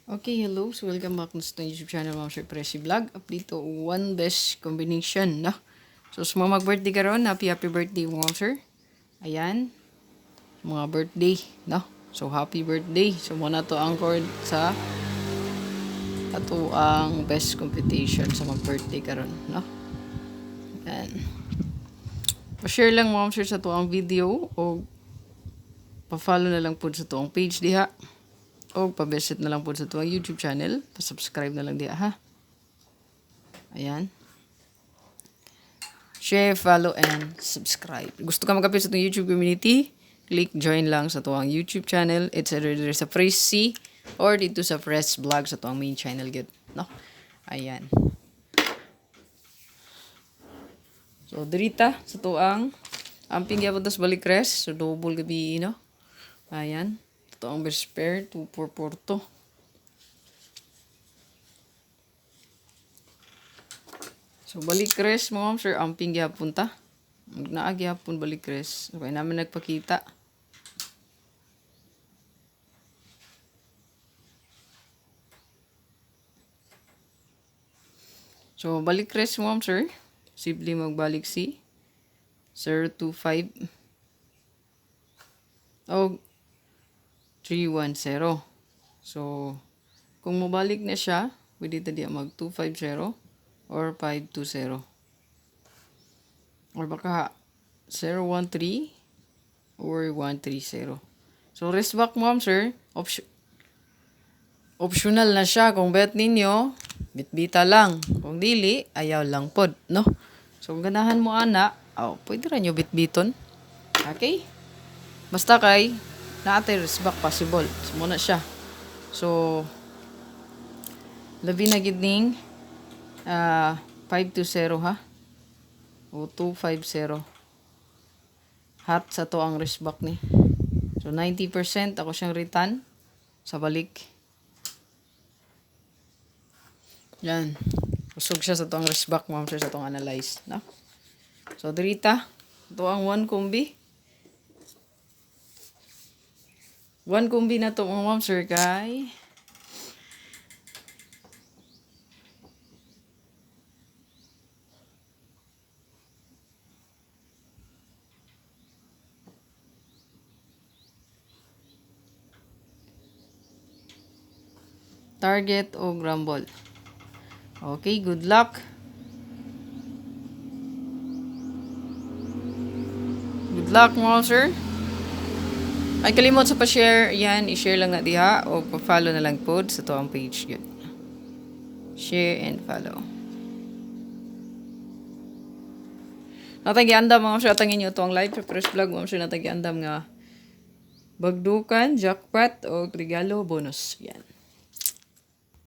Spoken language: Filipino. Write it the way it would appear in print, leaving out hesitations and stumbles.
Okay, hello. So, welcome back sa YouTube channel, Ma'am Sir Pressy Vlog. Update to one best combination, no? So, sa mga mag-birthday karon, happy birthday, Ma'am Sir. Ayan, mga birthday, no? So, happy birthday. So, muna to ang chord sa ato ang best competition sa mag-birthday karon, no? Ayan. Pa-share lang, Ma'am Sir, sa to ang video o pa-follow na lang po sa to ang page diha. O pa-visit na lang po sa tuwang YouTube channel. Pa-subscribe na lang diya, ha? Ayan. Share, follow, and subscribe. Gusto ka magkapit sa tuwang YouTube community? Click join lang sa tuwang YouTube channel. It's either sa Press C or dito sa Press Vlog sa tuwang main channel. Good, no? Ayan. So, dirita sa tuwang amping yapon tas balikres. So, double gabi, no? Ayan. Ito ang best pair, 2-4-4 to. So, balikres mo, sir, amping gyapon ta. Magnaag gyapon balikres. Okay namin nagpakita. So, balikres mo, sir. Simple magbalik si 025 o 310. So, kung mabalik na siya, pwede tadi mag 250 or 520. Or baka 013 or 130. So, rest back mo, sir. Optional na siya. Kung bet ninyo, bitbita lang. Kung dili, ayaw lang pod, no? So, kung ganahan mo, ana, pwede rin nyo bitbiton. Okay? Basta kay, naatay rest back possible. So, muna siya. So, labi na gidning 520, ha? O 250. Hot sa to ang rest back ni. So, 90% ako siyang return sa balik. Yan. Usog siya sa itong rest back, Ma'am Sir, sa itong analyze. No? So, dirita. Ito ang 1 combi. 1 combi na ito, Ma'am Sir, kay target o grumble. Okay, good luck. Good luck, Ma'am Sir. Ay, kalimot sa pa-share. Yan, i-share lang na diha o pa-follow na lang po sa to ang page. Good. Share and follow. Natagiandam, Ma'am Sir, atangin nyo to ang live sa Press Vlog. Ma'am Sir, natagiandam nga bagdukan, jackpot o regalo bonus. Yan.